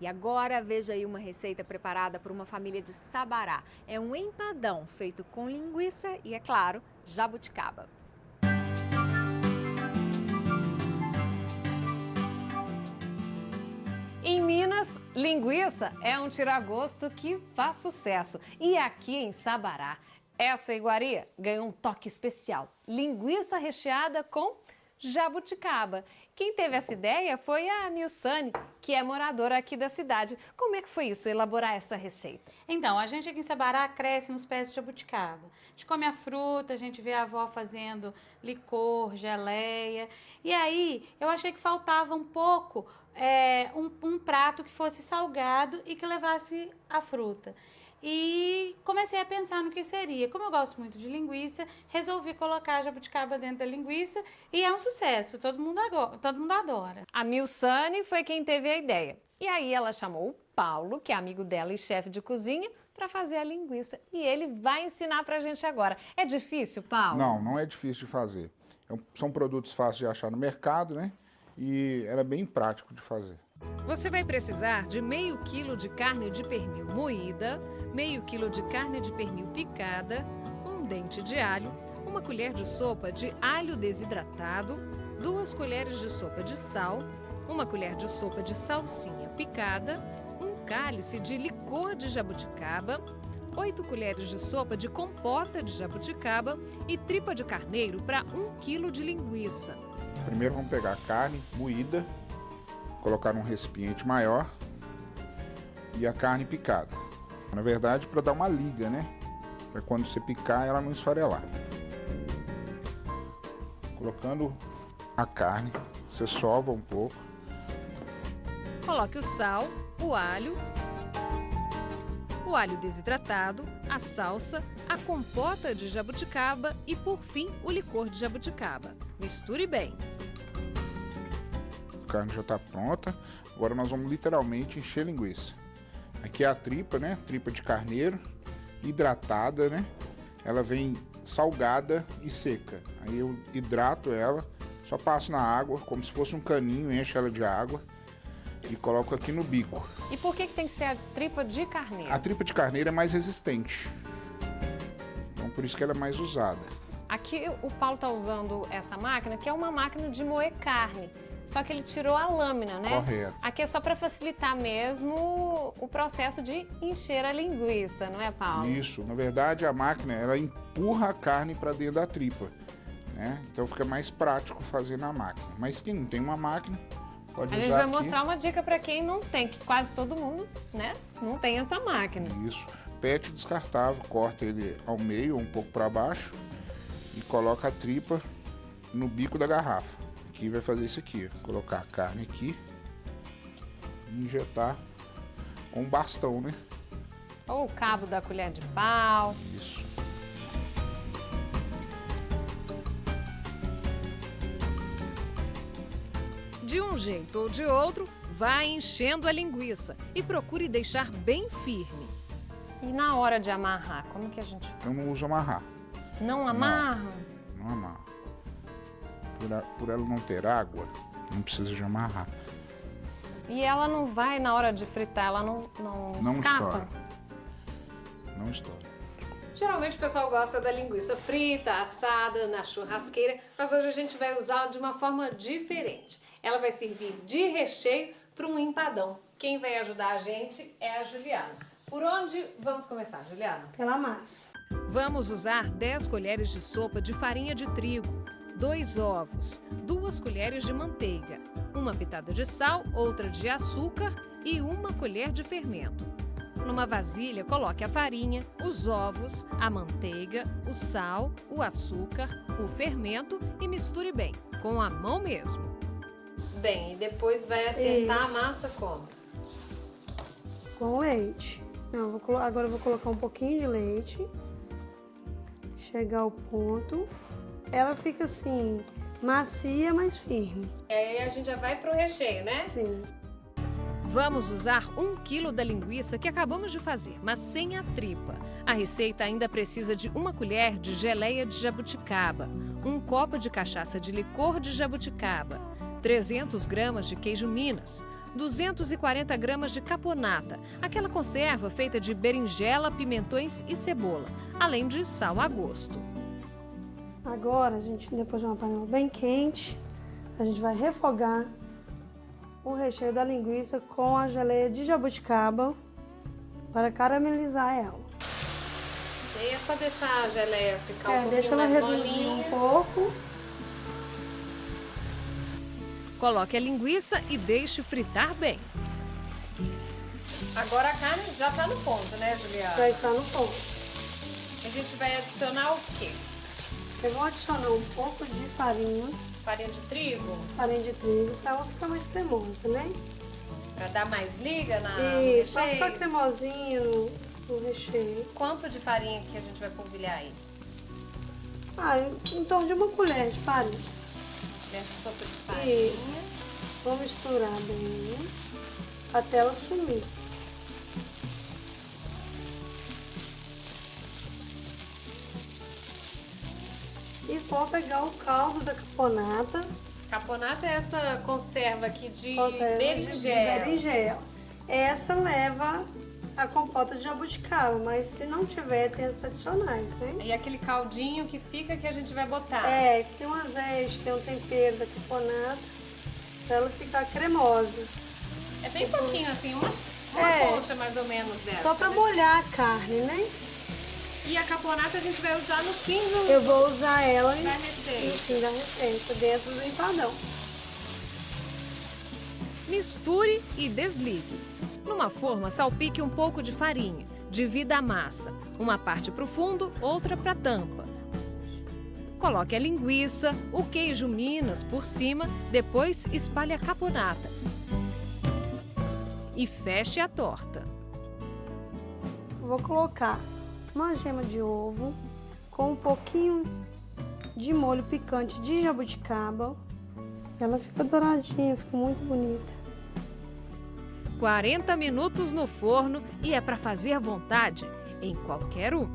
E agora veja aí uma receita preparada por uma família de Sabará. É um empadão feito com linguiça e, é claro, jabuticaba. Em Minas, linguiça é um tiragosto que faz sucesso. E aqui em Sabará, essa iguaria ganhou um toque especial. Linguiça recheada com jabuticaba. Quem teve essa ideia foi a Nilsane, que é moradora aqui da cidade. Como é que foi isso, elaborar essa receita? Então, a gente aqui em Sabará cresce nos pés de jabuticaba. A gente come a fruta, a gente vê a avó fazendo licor, geleia. E aí, eu achei que faltava um pouco um prato que fosse salgado e que levasse a fruta. E comecei a pensar no que seria. Como eu gosto muito de linguiça, resolvi colocar a jabuticaba dentro da linguiça e é um sucesso, todo mundo adora. A Nilsane foi quem teve a ideia. E aí ela chamou o Paulo, que é amigo dela e chefe de cozinha, para fazer a linguiça. E ele vai ensinar pra gente agora. É difícil, Paulo? Não é difícil de fazer. São produtos fáceis de achar no mercado, né? E era bem prático de fazer. Você vai precisar de meio quilo de carne de pernil moída, meio quilo de carne de pernil picada, um dente de alho, uma colher de sopa de alho desidratado, 2 colheres de sopa de sal, uma colher de sopa de salsinha picada, um cálice de licor de jabuticaba, 8 colheres de sopa de compota de jabuticaba e tripa de carneiro para 1 quilo de linguiça. Primeiro vamos pegar a carne moída, colocar num recipiente maior e a carne picada. Na verdade, para dar uma liga, né? Para quando você picar, ela não esfarelar. Colocando a carne, você sova um pouco. Coloque o sal, o alho desidratado, a salsa, a compota de jabuticaba e, por fim, o licor de jabuticaba. Misture bem. A carne já está pronta. Agora nós vamos literalmente encher linguiça. Aqui é a tripa, né? Tripa de carneiro, hidratada, né? Ela vem salgada e seca. Aí eu hidrato ela, só passo na água, como se fosse um caninho, encho ela de água e coloco aqui no bico. E por que tem que ser a tripa de carneiro? A tripa de carneiro é mais resistente. Então por isso que ela é mais usada. Aqui o Paulo está usando essa máquina, que é uma máquina de moer carne. Só que ele tirou a lâmina, né? Correto. Aqui é só para facilitar mesmo o processo de encher a linguiça, não é, Paulo? Isso. Na verdade, a máquina, ela empurra a carne para dentro da tripa, né? Então fica mais prático fazer na máquina. Mas quem não tem uma máquina, pode usar A gente vai aqui. mostrar uma dica para quem não tem, que quase todo mundo, né, não tem essa máquina. Isso. PET descartável, corta ele ao meio, um pouco para baixo e coloca a tripa no bico da garrafa. Aqui vai fazer isso aqui, colocar a carne aqui e injetar com um bastão, né? Ou o cabo da colher de pau. Isso. De um jeito ou de outro, vá enchendo a linguiça e procure deixar bem firme. E na hora de amarrar, como que a gente faz? Eu não uso amarrar. Não amarra? Não amarra. Por ela não ter água, não precisa de amarrar. E ela não vai, na hora de fritar, ela não escapa? Estoura. Não estoura. Geralmente o pessoal gosta da linguiça frita, assada, na churrasqueira, mas hoje a gente vai usá-la de uma forma diferente. Ela vai servir de recheio para um empadão. Quem vai ajudar a gente é a Juliana. Por onde vamos começar, Juliana? Pela massa. Vamos usar 10 colheres de sopa de farinha de trigo, 2 ovos, 2 colheres de manteiga, uma pitada de sal, outra de açúcar e 1 colher de fermento. Numa vasilha, coloque a farinha, os ovos, a manteiga, o sal, o açúcar, o fermento e misture bem, com a mão mesmo. Bem, e depois vai assentar Isso. a massa como? Com leite. Não, agora eu vou colocar um pouquinho de leite. Chegar ao ponto. Ela fica assim, macia, mas firme. E aí a gente já vai pro recheio, né? Sim. Vamos usar 1 quilo da linguiça que acabamos de fazer, mas sem a tripa. A receita ainda precisa de 1 colher de geleia de jabuticaba, 1 copo de cachaça de licor de jabuticaba, 300 gramas de queijo Minas, 240 gramas de caponata, aquela conserva feita de berinjela, pimentões e cebola, além de sal a gosto. Agora, depois de uma panela bem quente, a gente vai refogar o recheio da linguiça com a geleia de jabuticaba para caramelizar ela. E aí é só deixar a geleia ficar um pouquinho deixa ela mais reduzir molinha. um pouco. Coloque a linguiça e deixe fritar bem. Agora a carne já está no ponto, né, Juliana? Já está no ponto. A gente vai adicionar o quê? Eu vou adicionar um pouco de farinha Farinha de trigo? de trigo, para ela ficar mais cremosa, né? Para dar mais liga no Isso, para recheio? ficar cremosinho no recheio. Quanto de farinha que a gente vai polvilhar aí? Em torno de uma colher de farinha. Essa sopa de farinha. Vou misturar bem até ela sumir. E vou pegar o caldo da caponata. Caponata é essa conserva aqui de Conserva berinjela. de berinjela. Essa leva a compota de jabuticaba, mas se não tiver, tem as tradicionais, né? E aquele caldinho que fica que a gente vai botar. Que tem um azeite, tem um tempero da caponata, pra ela ficar cremosa. É bem pouquinho assim, uma concha mais ou menos dessa. Só pra né? molhar a carne, né? E a caponata a gente vai usar no fim do... Eu vou usar ela Da receita. no fim da receita, dentro do empadão. Misture e desligue. Numa forma, salpique um pouco de farinha. Divida a massa. Uma parte para o fundo, outra para a tampa. Coloque a linguiça, o queijo Minas por cima, depois espalhe a caponata. E feche a torta. Vou colocar uma gema de ovo com um pouquinho de molho picante de jabuticaba. Ela fica douradinha, fica muito bonita. 40 minutos no forno e é para fazer à vontade, em qualquer um.